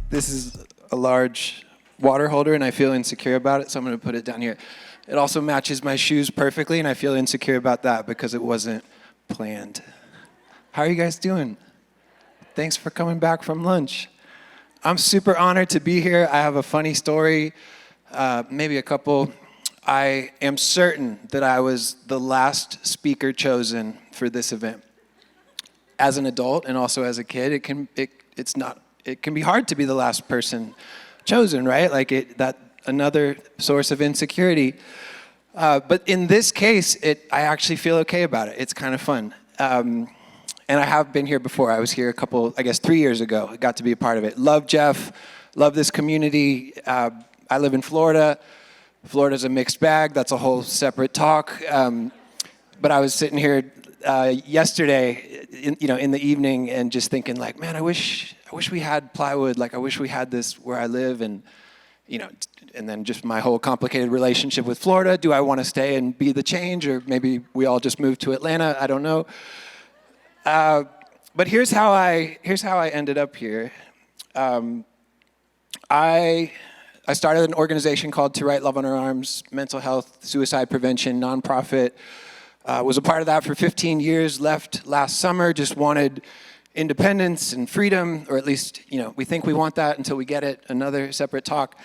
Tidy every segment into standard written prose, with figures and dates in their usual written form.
This is a large water holder, and I feel insecure about it, so I'm going to put it down here. It also matches my shoes perfectly, and I feel insecure about that because it wasn't planned. How are you guys doing? Thanks for coming back from lunch. I'm super honored to be here. I have a funny story, maybe a couple. I am certain that I was the last speaker chosen for this event. As an adult and also as a kid, it can be hard to be the last person chosen, right? That another source of insecurity. But in this case, I actually feel okay about it. It's kind of fun. And I have been here before. I was here 3 years ago. I got to be a part of it. Love Jeff, love this community. I live in Florida. Florida's a mixed bag. That's a whole separate talk. But I was sitting here yesterday, in the evening, and just thinking, like, man, I wish we had Plywood. Like, I wish we had this where I live, and and then just my whole complicated relationship with Florida. Do I want to stay and be the change, or maybe we all just move to Atlanta? I don't know. But here's how I ended up here. I started an organization called To Write Love on Our Arms, mental health, suicide prevention, nonprofit. Was a part of that for 15 years, left last summer, just wanted independence and freedom, or at least, we think we want that until we get it, another separate talk.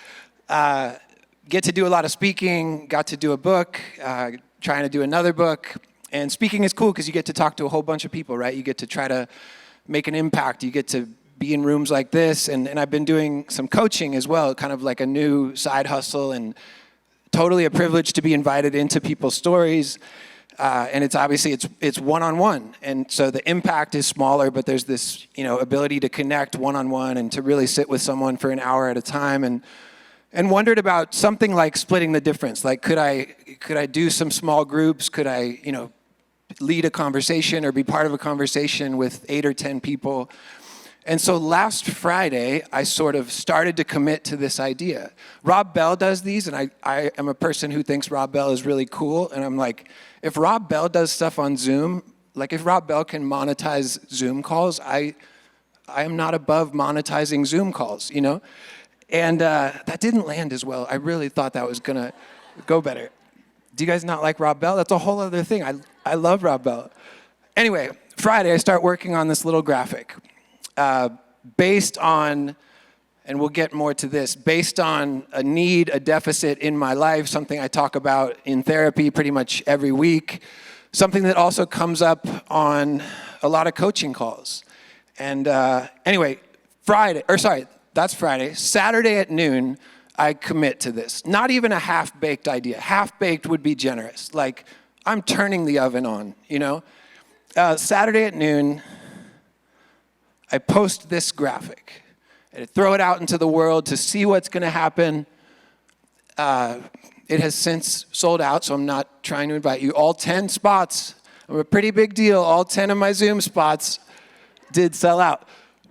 Get to do a lot of speaking, got to do a book, trying to do another book. And speaking is cool because you get to talk to a whole bunch of people, right? You get to try to make an impact. You get to be in rooms like this. And I've been doing some coaching as well, kind of like a new side hustle, and totally a privilege to be invited into people's stories. And it's one-on-one. And so the impact is smaller, but there's this, ability to connect one-on-one and to really sit with someone for an hour at a time, and wondered about something like splitting the difference. Like, could I do some small groups? Could I, lead a conversation or be part of a conversation with 8 or 10 people? And so last Friday, I sort of started to commit to this idea. Rob Bell does these, and I am a person who thinks Rob Bell is really cool. And I'm like, if Rob Bell does stuff on Zoom, like if Rob Bell can monetize Zoom calls, I am not above monetizing Zoom calls, And that didn't land as well. I really thought that was gonna go better. Do you guys not like Rob Bell? That's a whole other thing. I love Rob Bell. Anyway, Friday, I start working on this little graphic. Based on, and we'll get more to this, based on a need, a deficit in my life, something I talk about in therapy pretty much every week, something that also comes up on a lot of coaching calls. And anyway, that's Friday. Saturday at noon, I commit to this. Not even a half-baked idea. Half-baked would be generous. Like, I'm turning the oven on, Saturday at noon, I post this graphic and throw it out into the world to see what's going to happen. It has since sold out, so I'm not trying to invite you. All 10 spots, I'm a pretty big deal. All 10 of my Zoom spots did sell out.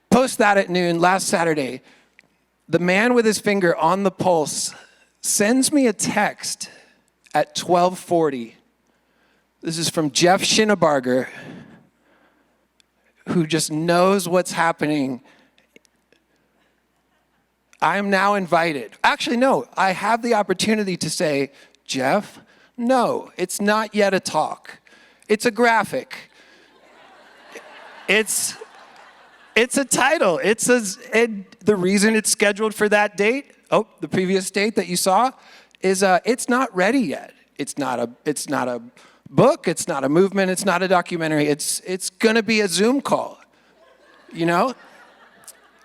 Post that at noon last Saturday. The man with his finger on the pulse sends me a text at 12:40. This is from Jeff Schinnebarger, who just knows what's happening. I am now invited. Actually, no, I have the opportunity to say, Jeff, no, it's not yet a talk. It's a graphic. It's a title. The reason it's scheduled for that date, the previous date that you saw, is it's not ready yet. It's not a book, it's not a movement, it's not a documentary. It's gonna be a Zoom call,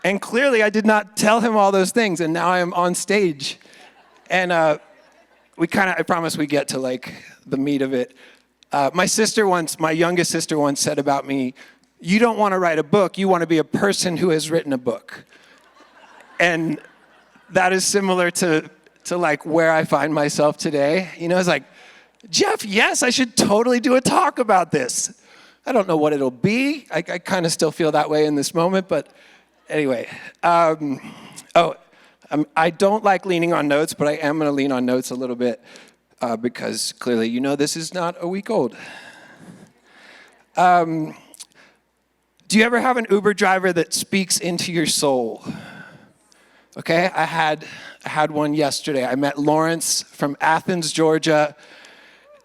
And clearly I did not tell him all those things, and now I am on stage. And I promise we get to like the meat of it. My youngest sister once said about me, you don't want to write a book, you want to be a person who has written a book. And that is similar to like where I find myself today. It's like, Jeff, yes, I should totally do a talk about this. I don't know what it'll be. I kind of still feel that way in this moment, but anyway. I don't like leaning on notes, but I am going to lean on notes a little bit because clearly this is not a week old. Do you ever have an Uber driver that speaks into your soul? Okay, I had one yesterday. I met Lawrence from Athens, Georgia,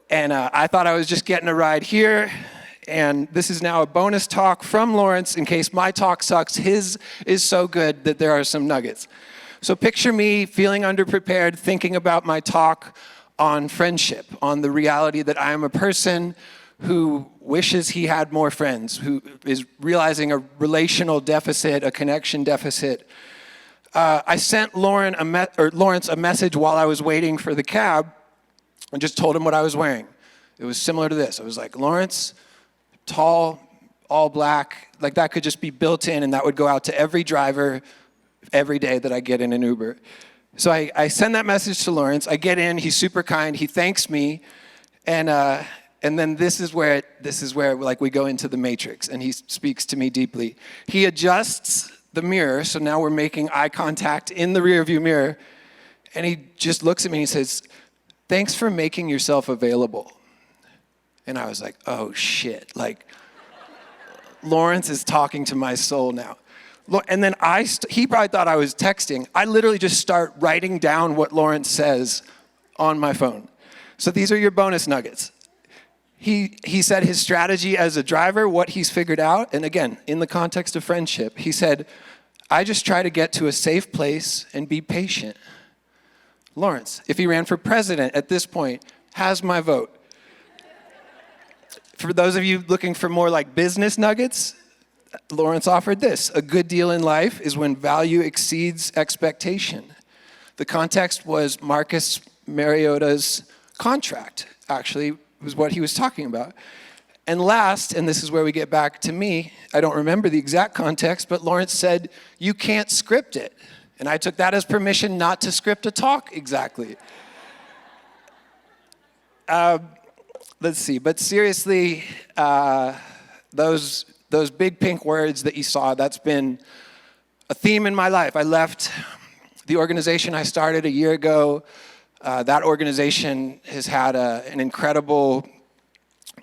and I thought I was just getting a ride here. And this is now a bonus talk from Lawrence in case my talk sucks. His is so good that there are some nuggets. So picture me feeling underprepared, thinking about my talk on friendship, on the reality that I am a person who wishes he had more friends, who is realizing a relational deficit, a connection deficit. I sent Lawrence a message while I was waiting for the cab and just told him what I was wearing. It was similar to this. I was like, Lawrence, tall, all black, like that could just be built in and that would go out to every driver every day that I get in an Uber. So I send that message to Lawrence. I get in, he's super kind, he thanks me, and then this is where like we go into the matrix and he speaks to me deeply. He adjusts the mirror, so now we're making eye contact in the rearview mirror, and he just looks at me and he says, "Thanks for making yourself available." And I was like, oh shit, like Lawrence is talking to my soul now. And then he probably thought I was texting. I literally just start writing down what Lawrence says on my phone. So these are your bonus nuggets. He said his strategy as a driver, what he's figured out, and again, in the context of friendship, he said, I just try to get to a safe place and be patient. Lawrence, if he ran for president at this point, has my vote. For those of you looking for more like business nuggets, Lawrence offered this. A good deal in life is when value exceeds expectation. The context was Marcus Mariotta's contract, actually, was what he was talking about. And last, and this is where we get back to me, I don't remember the exact context, but Lawrence said, you can't script it. And I took that as permission not to script a talk exactly. Let's see, but seriously, those big pink words that you saw, that's been a theme in my life. I left the organization I started a year ago. That organization has had an incredible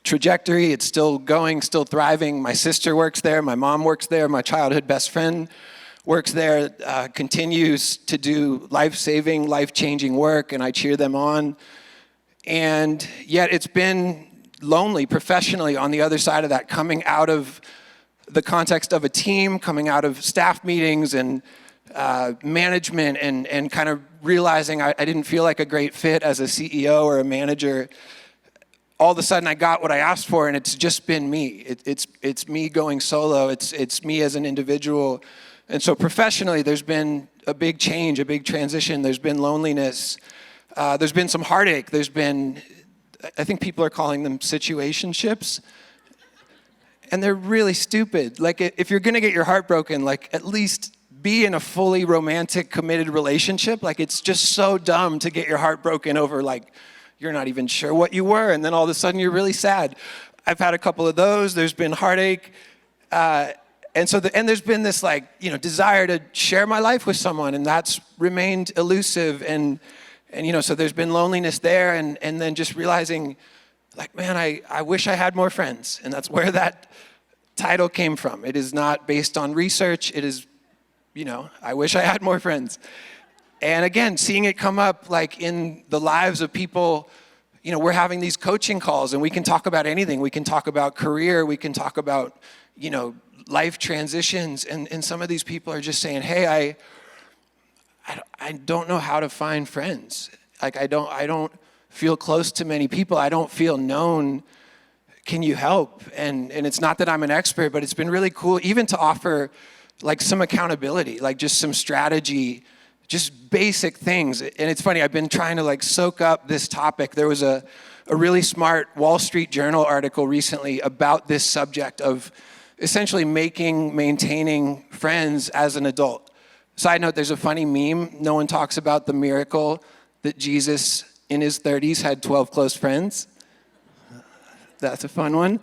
trajectory. It's still going, still thriving. My sister works there. My mom works there. My childhood best friend works there, continues to do life-saving, life-changing work, and I cheer them on. And yet it's been lonely professionally on the other side of that, coming out of the context of a team, coming out of staff meetings and management and kind of realizing I didn't feel like a great fit as a CEO or a manager. All of a sudden I got what I asked for and it's just been me. It's me going solo. It's me as an individual. And so professionally there's been a big change, a big transition. There's been loneliness. There's been some heartache. There's been, I think people are calling them situationships. And they're really stupid. Like if you're gonna get your heart broken, like at least be in a fully romantic, committed relationship. Like it's just so dumb to get your heart broken over like you're not even sure what you were, and then all of a sudden you're really sad. I've had a couple of those. There's been heartache, and there's been this like desire to share my life with someone, and that's remained elusive. And so there's been loneliness there, and then just realizing, like, man, I wish I had more friends, and that's where that title came from. It is not based on research. It is, I wish I had more friends. And again, seeing it come up like in the lives of people, we're having these coaching calls and we can talk about anything. We can talk about career. We can talk about, life transitions. And some of these people are just saying, hey, I don't know how to find friends. Like I don't feel close to many people. I don't feel known. Can you help? And it's not that I'm an expert, but it's been really cool even to offer like some accountability, like just some strategy, just basic things. And it's funny, I've been trying to like soak up this topic. There was a really smart Wall Street Journal article recently about this subject of essentially maintaining friends as an adult. Side note, there's a funny meme. No one talks about the miracle that Jesus in his 30s had 12 close friends. That's a fun one.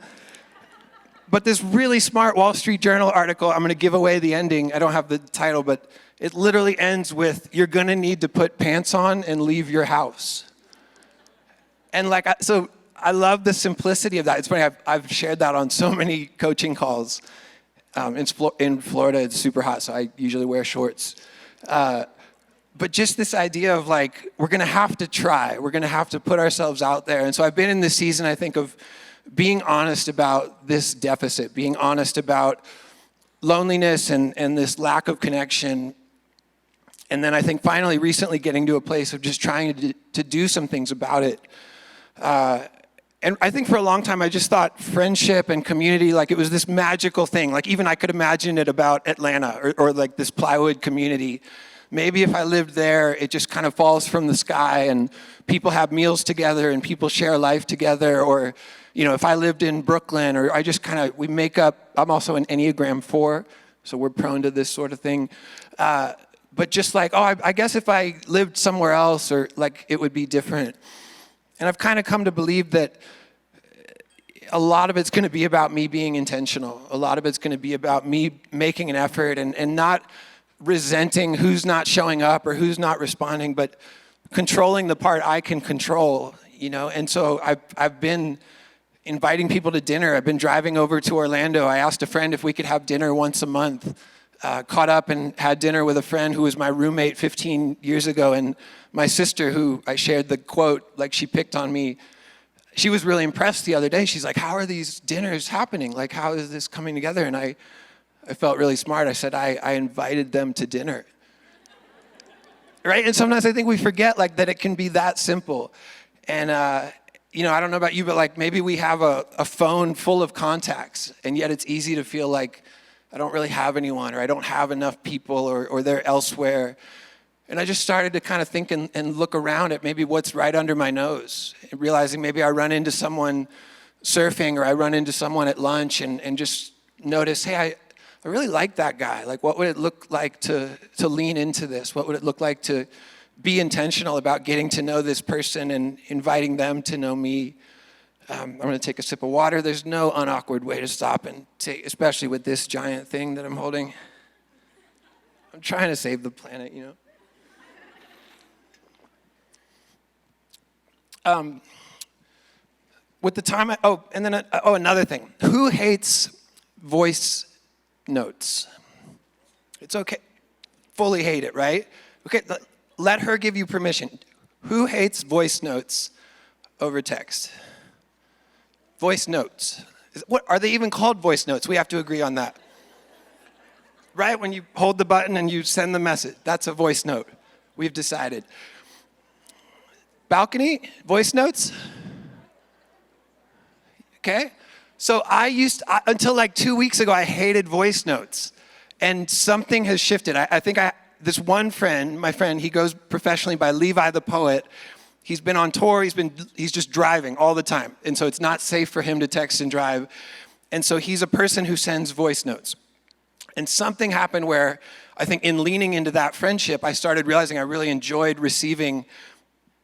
But this really smart Wall Street Journal article, I'm going to give away the ending. I don't have the title, but it literally ends with, you're going to need to put pants on and leave your house. And so I love the simplicity of that. It's funny, I've shared that on so many coaching calls. In Florida, it's super hot, so I usually wear shorts. But just this idea of like, we're gonna have to try, we're gonna have to put ourselves out there. And so I've been in this season, I think, of being honest about this deficit, being honest about loneliness and this lack of connection. And then I think finally recently getting to a place of just trying to do some things about it. And I think for a long time I just thought friendship and community, like it was this magical thing. Like even I could imagine it about Atlanta or like this Plywood community. Maybe if I lived there, it just kind of falls from the sky and people have meals together and people share life together. Or, you know, if I lived in Brooklyn, or I just kind of, we make up, I'm also an Enneagram 4, so we're prone to this sort of thing. But just like, oh, I guess if I lived somewhere else, or like it would be different. And I've kind of come to believe that a lot of it's going to be about me being intentional. A lot of it's going to be about me making an effort and not resenting who's not showing up or who's not responding, but controlling the part I can control, you know? And so I've been inviting people to dinner. I've been driving over to Orlando. I asked a friend if we could have dinner once a month. Caught up and had dinner with a friend who was my roommate 15 years ago, and my sister, who I shared the quote, like she picked on me, she was really impressed the other day. She's like, how are these dinners happening? Like, how is this coming together? And I felt really smart. I said, I invited them to dinner. Right? And sometimes I think we forget like that it can be that simple. And, you know, I don't know about you, but like maybe we have a phone full of contacts, and yet it's easy to feel like I don't really have anyone, or I don't have enough people, or they're elsewhere. And I just started to kind of think and look around at maybe what's right under my nose, and realizing maybe I run into someone surfing, or I run into someone at lunch, and just notice, hey, I really like that guy. Like, what would it look like to lean into this? What would it look like to be intentional about getting to know this person and inviting them to know me? I'm going to take a sip of water. There's no unawkward way to stop and take, especially with this giant thing that I'm holding. I'm trying to save the planet, you know. With the time, another thing. Who hates voice notes? It's okay. Fully hate it, right? Okay, let her give you permission. Who hates voice notes over text? Voice notes. What are they even called? Voice notes? We have to agree on that. Right? When you hold the button and you send the message, that's a voice note. We've decided. Balcony? Voice notes? Okay? So until like 2 weeks ago, I hated voice notes. And something has shifted. I think this one friend, my friend, he goes professionally by Levi the Poet. He's been on tour, he's just driving all the time. And so it's not safe for him to text and drive. And so he's a person who sends voice notes. And something happened where I think in leaning into that friendship, I started realizing I really enjoyed receiving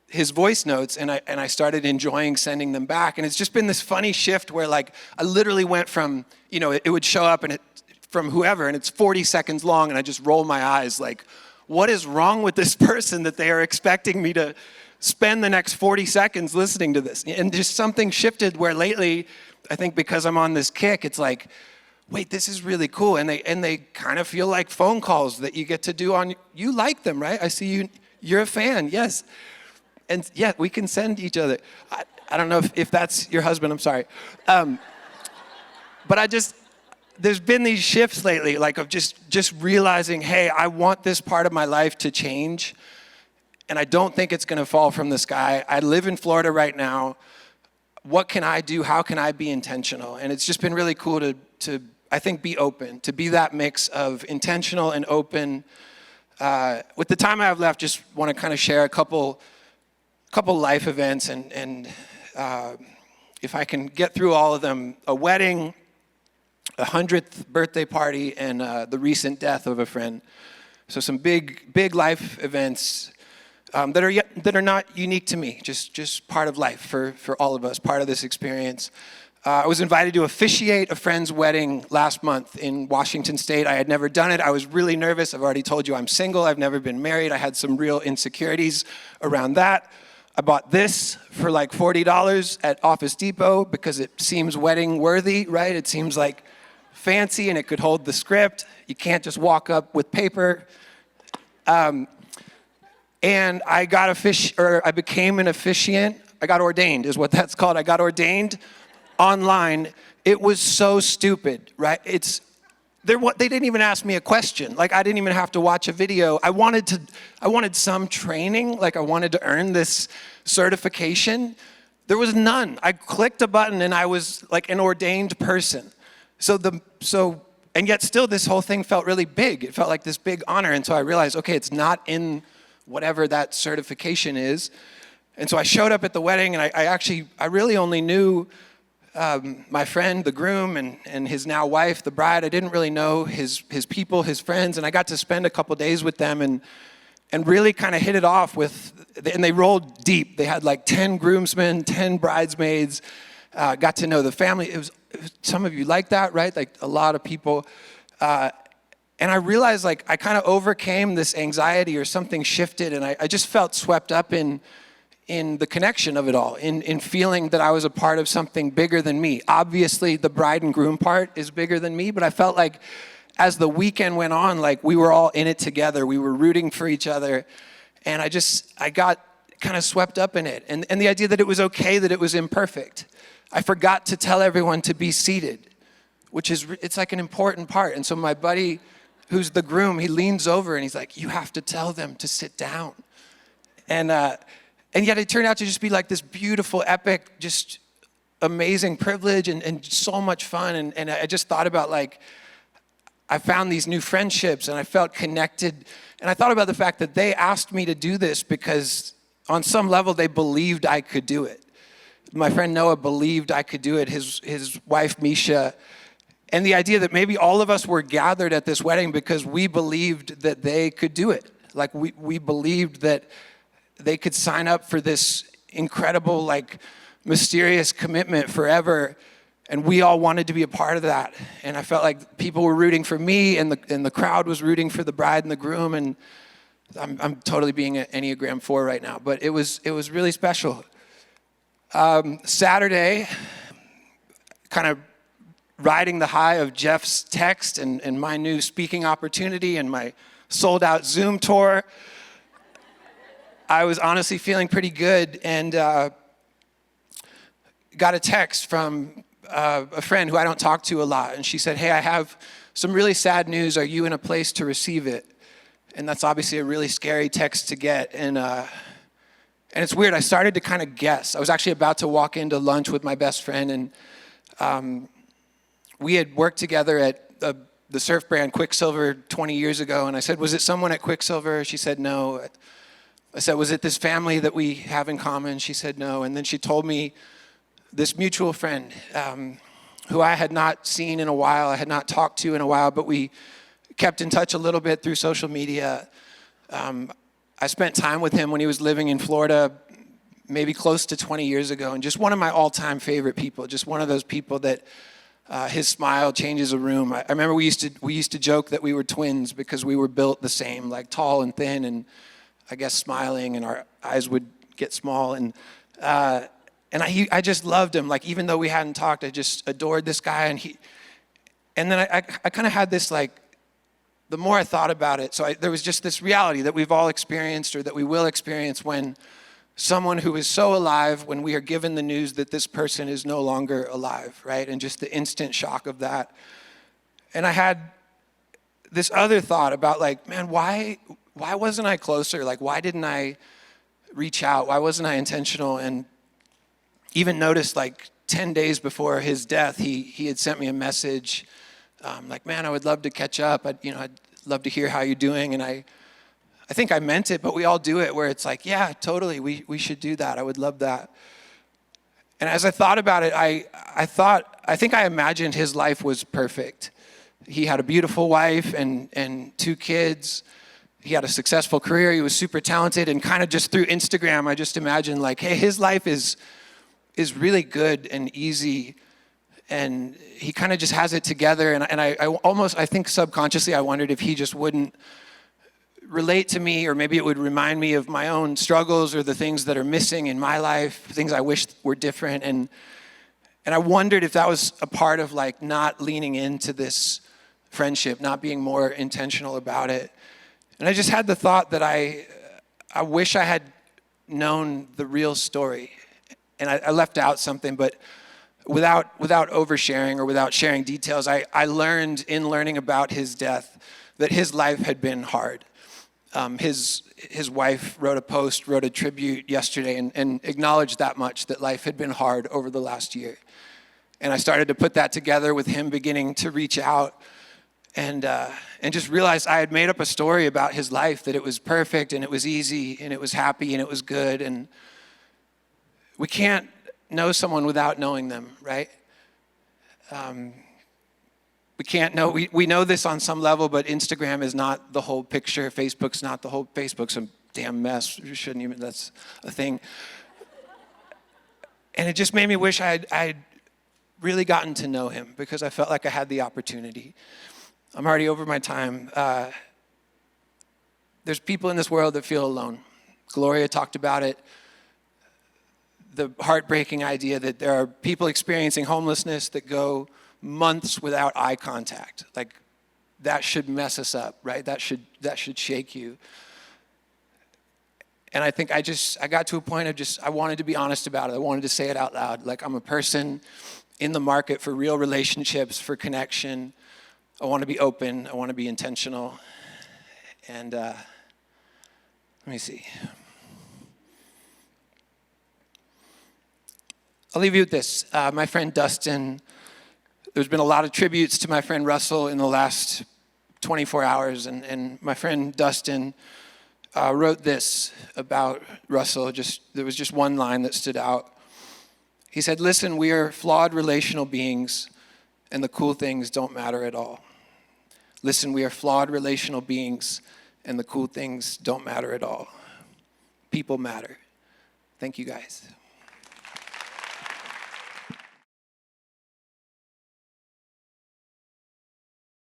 his voice notes, and I started enjoying sending them back. And it's just been this funny shift where like I literally went from, you know, it would show up from whoever, and it's 40 seconds long, and I just roll my eyes like, what is wrong with this person that they are expecting me to spend the next 40 seconds listening to this? And just something shifted where lately, I think because I'm on this kick, it's like, wait, this is really cool. And they kind of feel like phone calls that you get to do you like them, right? I see you're a fan, yes. And yeah, we can send each other. I don't know if that's your husband, I'm sorry. But there's been these shifts lately, like of just realizing, hey, I want this part of my life to change. And I don't think it's going to fall from the sky. I live in Florida right now. What can I do? How can I be intentional? And it's just been really cool to I think, be open, to be that mix of intentional and open. With the time I have left, just want to kind of share a couple life events, and if I can get through all of them, a wedding, a 100th birthday party, and the recent death of a friend. So some big life events that are not unique to me, just part of life for all of us, part of this experience. I was invited to officiate a friend's wedding last month in Washington State. I had never done it. I was really nervous. I've already told you I'm single. I've never been married. I had some real insecurities around that. I bought this for like $40 at Office Depot because it seems wedding worthy, right? It seems like fancy and it could hold the script. You can't just walk up with paper. And I became an officiant. I got ordained is what that's called. I got ordained online. It was so stupid, right? They didn't even ask me a question. Like, I didn't even have to watch a video. I wanted some training. Like, I wanted to earn this certification. There was none. I clicked a button and I was like an ordained person. And yet still this whole thing felt really big. It felt like this big honor. And so I realized, okay, it's not in whatever that certification is. And so I showed up at the wedding, and I really only knew my friend, the groom, and his now wife, the bride. I didn't really know his people, his friends, and I got to spend a couple days with them and really kind of hit it off and they rolled deep. They had like 10 groomsmen, 10 bridesmaids, got to know the family. It was some of you like that, right? Like a lot of people. And I realized like I kind of overcame this anxiety, or something shifted, and I just felt swept up in the connection of it all, in feeling that I was a part of something bigger than me. Obviously, the bride and groom part is bigger than me, but I felt like as the weekend went on, like we were all in it together. We were rooting for each other, and I got kind of swept up in it. And the idea that it was okay that it was imperfect. I forgot to tell everyone to be seated, it's like an important part. And so my buddy, who's the groom, he leans over and he's like, "You have to tell them to sit down." And yet it turned out to just be like this beautiful, epic, just amazing privilege and so much fun. And I just thought about like, I found these new friendships and I felt connected. And I thought about the fact that they asked me to do this because on some level they believed I could do it. My friend Noah believed I could do it, his wife Misha. And the idea that maybe all of us were gathered at this wedding because we believed that they could do it. Like we believed that they could sign up for this incredible, like mysterious commitment forever. And we all wanted to be a part of that. And I felt like people were rooting for me, and the crowd was rooting for the bride and the groom. And I'm totally being an Enneagram 4 right now, but it was really special. Saturday, kind of riding the high of Jeff's text and my new speaking opportunity and my sold out Zoom tour, I was honestly feeling pretty good, and got a text from a friend who I don't talk to a lot. And she said, "Hey, I have some really sad news. Are you in a place to receive it?" And that's obviously a really scary text to get. And it's weird. I started to kind of guess. I was actually about to walk into lunch with my best friend, and we had worked together at the surf brand Quicksilver 20 years ago. And I said, "Was it someone at Quicksilver?" She said, "No." I said, "Was it this family that we have in common?" She said, "No." And then she told me this mutual friend who I had not seen in a while, I had not talked to in a while, but we kept in touch a little bit through social media. I spent time with him when he was living in Florida, maybe close to 20 years ago, and just one of my all-time favorite people, just one of those people that his smile changes a room. I remember we used to joke that we were twins because we were built the same, like tall and thin, and I guess smiling, and our eyes would get small. And I just loved him. Like, even though we hadn't talked, I just adored this guy. And then I kind of had this, like, the more I thought about it, there was just this reality that we've all experienced, or that we will experience, when someone who is so alive, when we are given the news that this person is no longer alive, right? And just the instant shock of that. And I had this other thought about, like, man, why wasn't I closer? Like, why didn't I reach out? Why wasn't I intentional? And even noticed, like, 10 days before his death, he had sent me a message, like, "Man, I would love to catch up. I'd love to hear how you're doing." And I think I meant it, but we all do it, where it's like, yeah, totally, we should do that. I would love that. And as I thought about it, I think I imagined his life was perfect. He had a beautiful wife and 2 kids. He had a successful career. He was super talented, and kind of just through Instagram, I just imagined, like, hey, his life is really good and easy, and he kind of just has it together. And I think subconsciously I wondered if he just wouldn't relate to me, or maybe it would remind me of my own struggles, or the things that are missing in my life, things I wish were different. And I wondered if that was a part of, like, not leaning into this friendship, not being more intentional about it. And I just had the thought that I I wish I had known the real story. And I left out something, but without oversharing or without sharing details, I learned in learning about his death that his life had been hard. His wife wrote a tribute yesterday and acknowledged that much, that life had been hard over the last year. And I started to put that together with him beginning to reach out and just realized I had made up a story about his life, that it was perfect and it was easy and it was happy and it was good. And we can't know someone without knowing them, right? We can't know, we know this on some level, but Instagram is not the whole picture. Facebook's not the whole, Facebook's a damn mess. You shouldn't even, that's a thing. And it just made me wish I'd really gotten to know him, because I felt like I had the opportunity. I'm already over my time. There's people in this world that feel alone. Gloria talked about it. The heartbreaking idea that there are people experiencing homelessness that go months without eye contact. Like, that should mess us up, right? That should shake you. And I think I got to a point of I wanted to be honest about it. I wanted to say it out loud. Like, I'm a person in the market for real relationships, for connection. I want to be open. I want to be intentional. And let me see. I'll leave you with this. My friend Dustin, there's been a lot of tributes to my friend Russell in the last 24 hours. And my friend Dustin wrote this about Russell. There was just one line that stood out. He said, "Listen, we are flawed relational beings, and the cool things don't matter at all. Listen, we are flawed relational beings, and the cool things don't matter at all. People matter." Thank you, guys.